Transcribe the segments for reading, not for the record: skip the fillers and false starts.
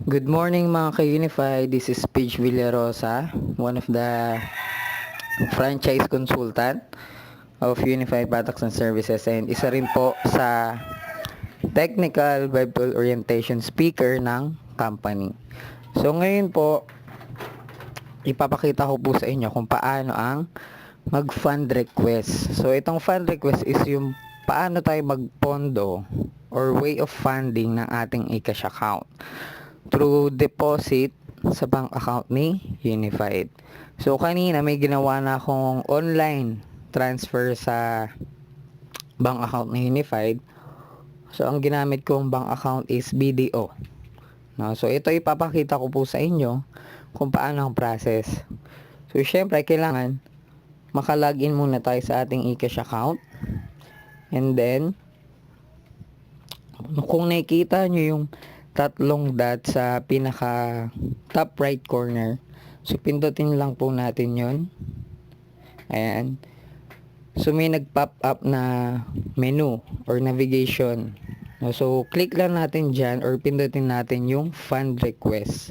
Good morning mga ka-Unify. This is Paige Villarosa, one of the franchise consultant of Unify Products and Services and isa rin po sa technical web tool orientation speaker ng company. So ngayon po, ipapakita ko po sa inyo kung paano ang mag-fund request. So itong fund request is yung paano tayo magpondo or way of funding ng ating eCash account through deposit sa bank account ni Unified. So kanina may ginawa na akong online transfer sa bank account ni Unified. So ang ginamit kong bank account is BDO. No, so ito ipapakita ko po sa inyo kung paano ang process. So syempre kailangan maka-login muna tayo sa ating eCash account. And then kung nakikita nyo yung tatlong dot sa pinaka top right corner, so pindutin lang po natin yon. Ayan. So may nag-pop up na menu or navigation. So click lang natin dyan or pindutin natin yung fund request.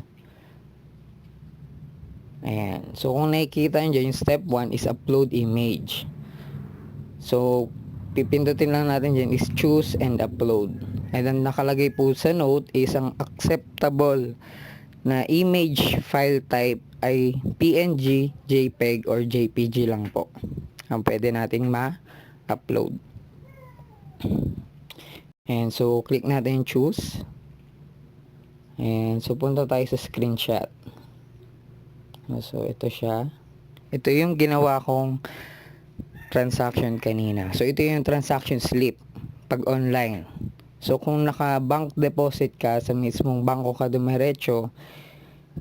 Ayan. So kung nakikita nyo dyan, yung step 1 is upload image. So pipindutin lang natin dyan is choose and upload. And then nakalagay po sa note is ang acceptable na image file type ay PNG, JPEG or JPG lang po ang pwede nating ma-upload. And so click natin choose. And so punta tayo sa screenshot. So ito siya. Ito yung ginawa kong transaction kanina. So ito yung transaction slip pag online. So kung naka-bank deposit ka sa mismong bangko ka dumiretso,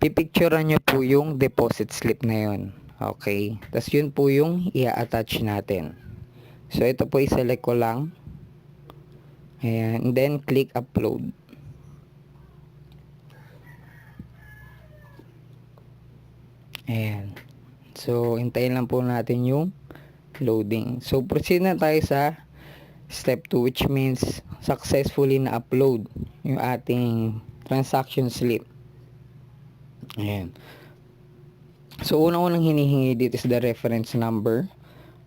pipicturean nyo po yung deposit slip na yun. Okay? Tapos yun po yung i-attach natin. So ito po i-select ko lang. Ayan. And then click upload. Ayan. So hintayin lang po natin yung loading. So proceed na tayo sa step 2, which means successfully na upload yung ating transaction slip. Ayan. So unang-unang hinihingi dito is the reference number,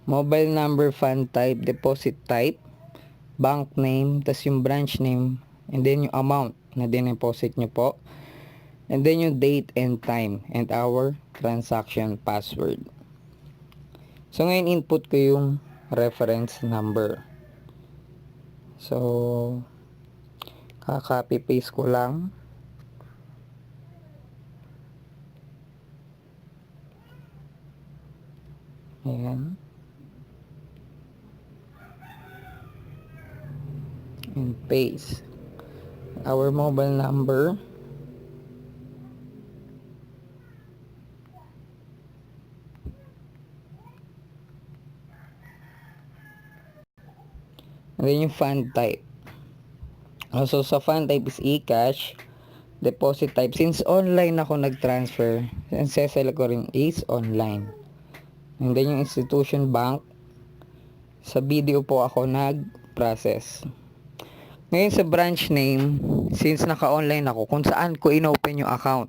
mobile number, fund type, deposit type, bank name, tas yung branch name, and then yung amount na dineposit nyo po, and then yung date and time, and our transaction password. So ngayon input ko yung reference number. So copy paste ko lang. Ayan. And paste our mobile number. And then yung fund type. So sa fund type is eCash. Deposit type, since online ako nag-transfer, select ko rin is online. And then yung institution bank, sa BDO po ako nag-process. Ngayon sa branch name, since naka-online ako, kung saan ko inopen yung account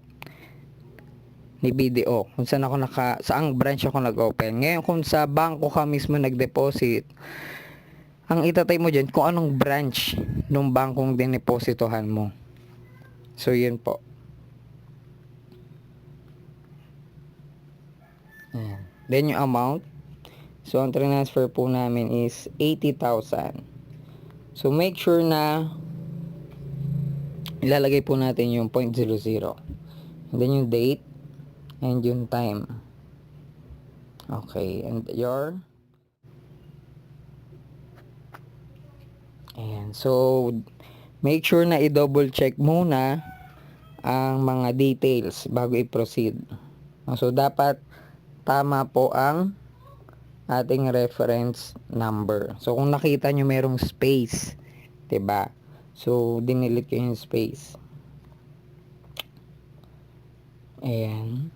ni BDO, kung saan ako saang branch ako nag-open. Ngayon kung sa bangko ka mismo nag-deposit, ang itatay mo dyan kung anong branch nung bangkong dinepositohan mo. So yun po. Ayan. Then yung amount, so ang transfer po namin is 80,000. So make sure na ilalagay po natin yung 0.00. And then yung date and yung time. Okay, and your ayan. So make sure na i-double check muna ang mga details bago i-proceed. So dapat tama po ang ating reference number. So kung nakita nyo merong space, 'di ba? So dinilit ko yung space. Ayan.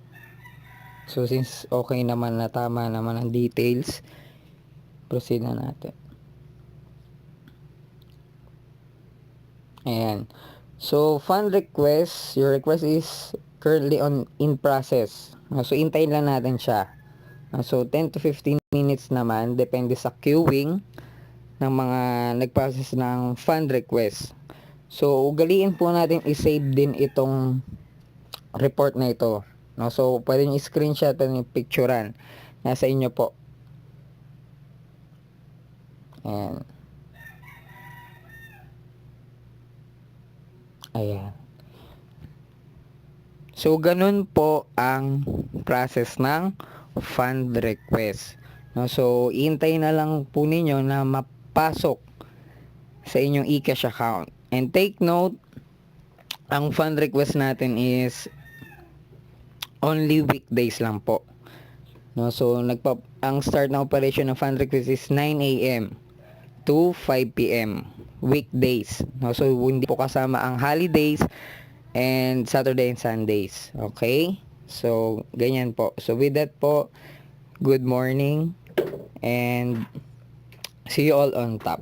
So since okay naman na tama naman ang details, proceed na natin. Ayan. So, fund request, your request is currently in process. So, hintayin lang natin siya. So, 10 to 15 minutes naman, depende sa queuing ng mga nag-process ng fund request. So, ugaliin po natin i-save din itong report na ito. No? So, pwede nyo i-screenshot at i-picturean. Nasa inyo po. Ayan. Ayan. So, ganun po ang process ng fund request. No, so, iintay na lang po ninyo na mapasok sa inyong eCash account. And take note, ang fund request natin is only weekdays lang po. No, so, ang start ng operation ng fund request is 9 a.m. to 5 p.m. weekdays. No, so, hindi po kasama ang holidays and Saturday and Sundays. Okay? So, ganyan po. So, with that po, good morning and see you all on top.